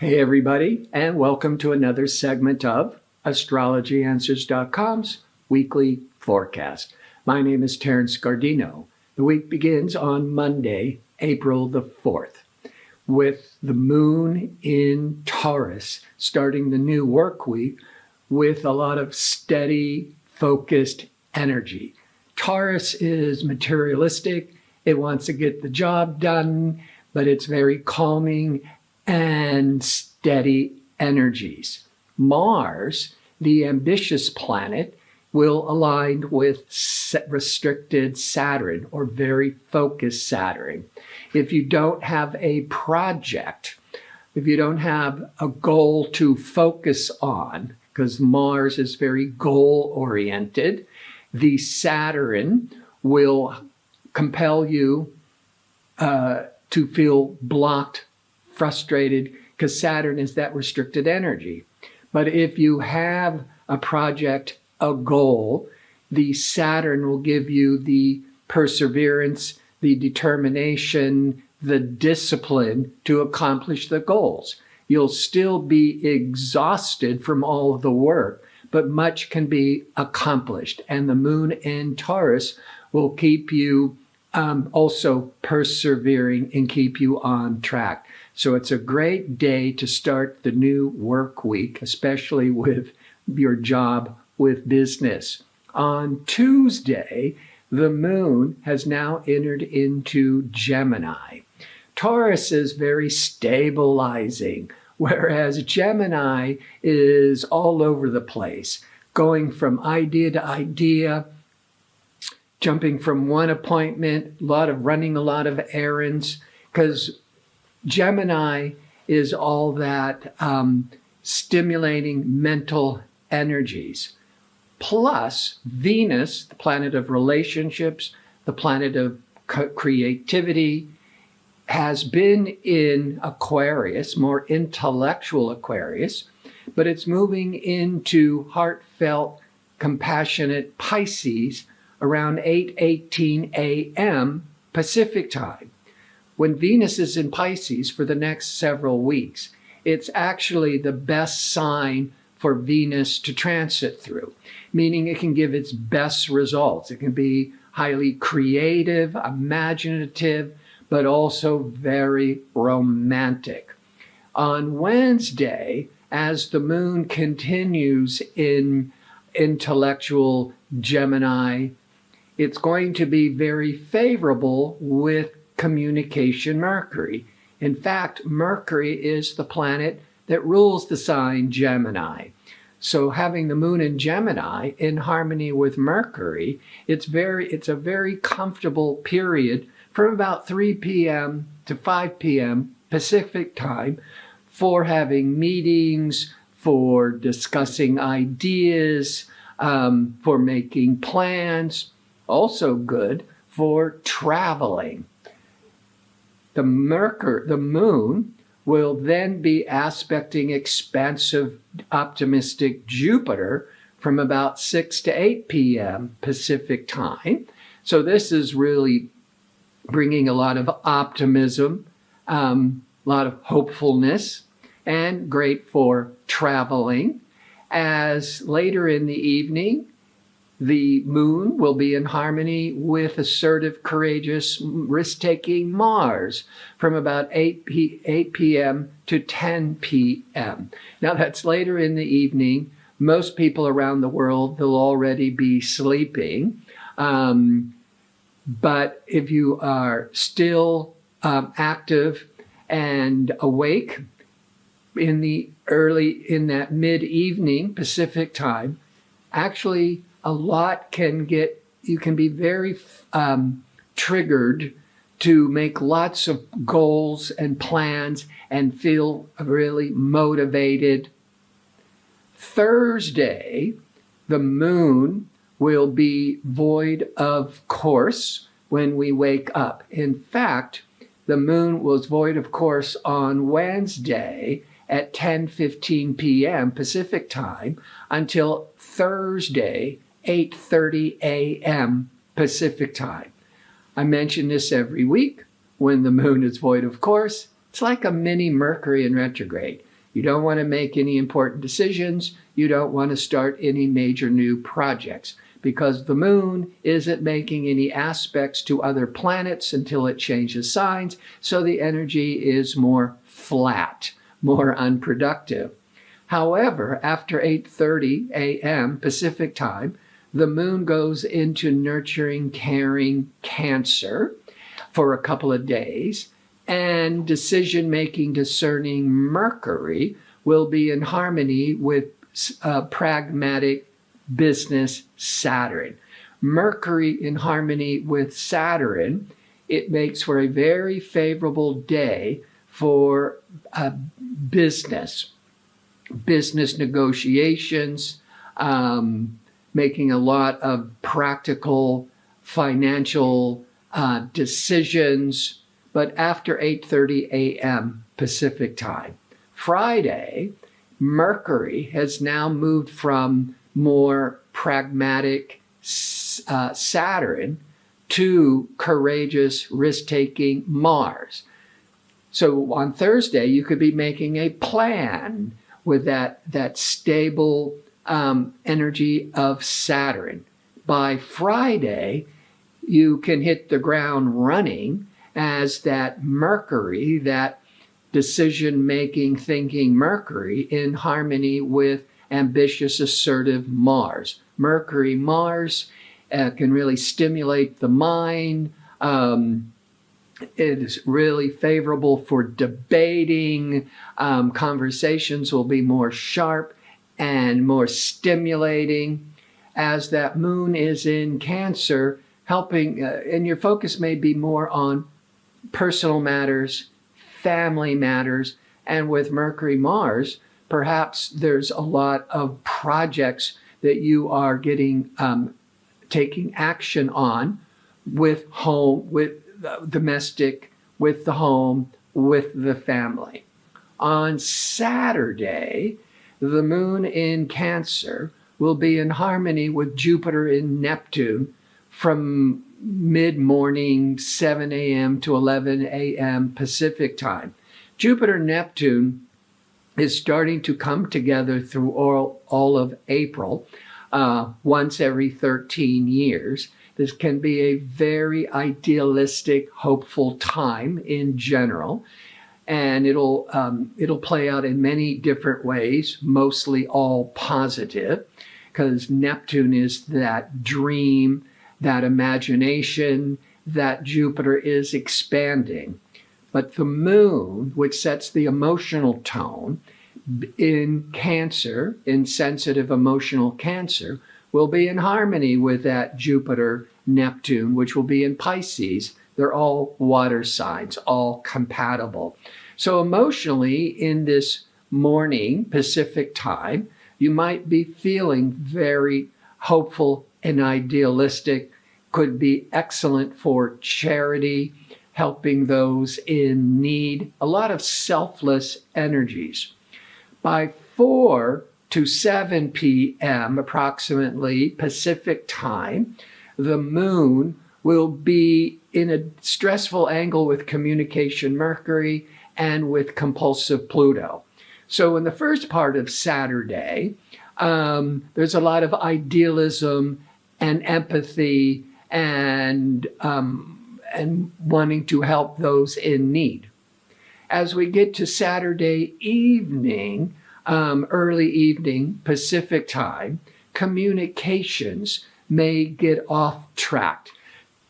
Hey everybody, and welcome to another segment of AstrologyAnswers.com's weekly forecast. My name is Terence. The week begins on Monday, April the 4th, with the moon in Taurus, starting the new work week with a lot of steady, focused energy. Taurus is materialistic. It wants to get the job done, but it's very calming and steady energies. Mars, the ambitious planet, will align with restricted Saturn or very focused Saturn. If you don't have a project, if you don't have a goal to focus on, because Mars is very goal-oriented, the Saturn will compel you to feel blocked, frustrated, because Saturn is that restricted energy. But if you have a project, a goal, the Saturn will give you the perseverance, the determination, the discipline to accomplish the goals. You'll still be exhausted from all of the work, but much can be accomplished. And the moon in Taurus will keep you also persevering and keep you on track. So it's a great day to start the new work week, especially with your job, with business. On Tuesday, the moon has now entered into Gemini. Taurus is very stabilizing, whereas Gemini is all over the place, going from idea to idea, jumping from one appointment, running a lot of errands, because Gemini is all that stimulating mental energies. Plus, Venus, the planet of relationships, the planet of creativity, has been in Aquarius, more intellectual Aquarius, but it's moving into heartfelt, compassionate Pisces around 8:18 a.m. Pacific time. When Venus is in Pisces for the next several weeks, it's actually the best sign for Venus to transit through, meaning it can give its best results. It can be highly creative, imaginative, but also very romantic. On Wednesday, as the moon continues in intellectual Gemini, it's going to be very favorable with communication Mercury. In fact, Mercury is the planet that rules the sign Gemini. So having the moon in Gemini in harmony with Mercury, it's a very comfortable period from about 3 p.m. to 5 p.m. Pacific time for having meetings, for discussing ideas, for making plans. Also good for traveling. The moon will then be aspecting expansive, optimistic Jupiter from about 6 to 8 p.m. Pacific time. So this is really bringing a lot of optimism, a lot of hopefulness, and great for traveling. As later in the evening, the moon will be in harmony with assertive, courageous, risk-taking Mars from about 8 p.m. to 10 p.m. Now, that's later in the evening. Most people around the world will already be sleeping. But if you are still active and awake in that mid-evening Pacific time, actually, you can be very triggered to make lots of goals and plans and feel really motivated. Thursday, the moon will be void of course when we wake up. In fact, the moon was void of course on Wednesday at 10:15 p.m. Pacific time until Thursday, 8:30 a.m. Pacific time. I mention this every week. When the moon is void of course, it's like a mini Mercury in retrograde. You don't want to make any important decisions. You don't want to start any major new projects because the moon isn't making any aspects to other planets until it changes signs. So the energy is more flat, more unproductive. However, after 8:30 a.m. Pacific time, the moon goes into nurturing, caring Cancer for a couple of days, and decision-making, discerning Mercury will be in harmony with pragmatic business Saturn. Mercury in harmony with Saturn, it makes for a very favorable day for business negotiations, making a lot of practical financial decisions, but after 8:30 a.m. Pacific time. Friday, Mercury has now moved from more pragmatic Saturn to courageous, risk-taking Mars. So on Thursday, you could be making a plan with that stable energy of Saturn. By Friday, you can hit the ground running as that Mercury, that decision-making, thinking Mercury in harmony with ambitious, assertive Mars. Mercury, Mars can really stimulate the mind. It is really favorable for debating. Conversations will be more sharp and more stimulating. As that moon is in Cancer, helping, and your focus may be more on personal matters, family matters, and with Mercury, Mars, perhaps there's a lot of projects that you are taking action on with home, with domestic, with the home, with the family. On Saturday, the moon in Cancer will be in harmony with Jupiter in Neptune from mid-morning 7 a.m. to 11 a.m. Pacific time. Jupiter-Neptune is starting to come together through all of April, once every 13 years. This can be a very idealistic, hopeful time in general, and it'll play out in many different ways, mostly all positive, because Neptune is that dream, that imagination, that Jupiter is expanding. But the moon, which sets the emotional tone in Cancer, in sensitive emotional Cancer, will be in harmony with that Jupiter, Neptune, which will be in Pisces. They're all water signs, all compatible. So emotionally, in this morning Pacific time, you might be feeling very hopeful and idealistic. Could be excellent for charity, helping those in need, a lot of selfless energies. By 4 to 7 p.m. approximately Pacific time, the moon will be in a stressful angle with communication Mercury and with compulsive Pluto. So in the first part of Saturday, there's a lot of idealism and empathy and wanting to help those in need. As we get to Saturday evening, early evening Pacific time, communications may get off track,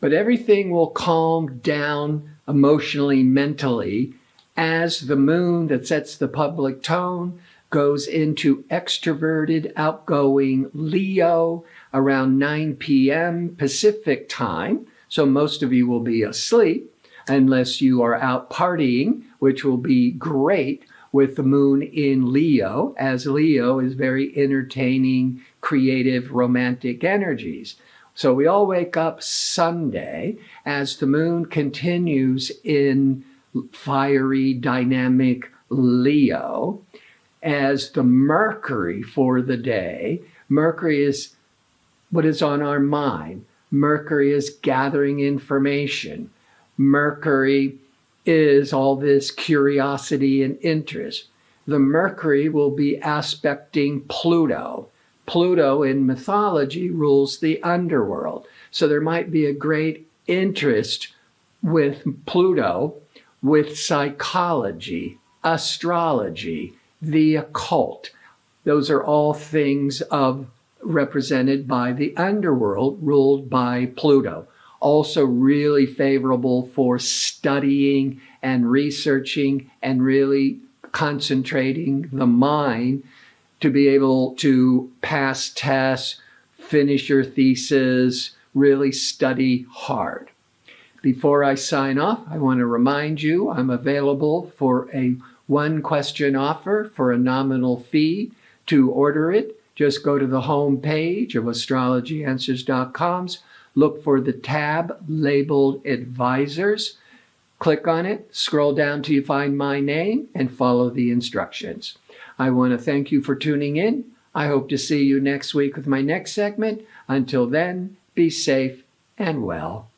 but everything will calm down emotionally, mentally, as the moon that sets the public tone goes into extroverted, outgoing Leo around 9 p.m. Pacific time. So most of you will be asleep unless you are out partying, which will be great with the moon in Leo, as Leo is very entertaining, creative, romantic energies. So we all wake up Sunday as the moon continues in fiery, dynamic Leo, as the Mercury for the day. Mercury is what is on our mind. Mercury is gathering information. Mercury is all this curiosity and interest. the Mercury will be aspecting Pluto. Pluto in mythology rules the underworld. So there might be a great interest with Pluto, with psychology, astrology, the occult. Those are all things represented by the underworld ruled by Pluto. Also really favorable for studying and researching and really concentrating the mind to be able to pass tests, finish your thesis, really study hard. Before I sign off, I want to remind you I'm available for a one-question offer for a nominal fee. To order it, just go to the home page of astrologyanswers.com, look for the tab labeled Advisors, click on it, scroll down till you find my name, and follow the instructions. I want to thank you for tuning in. I hope to see you next week with my next segment. Until then, be safe and well.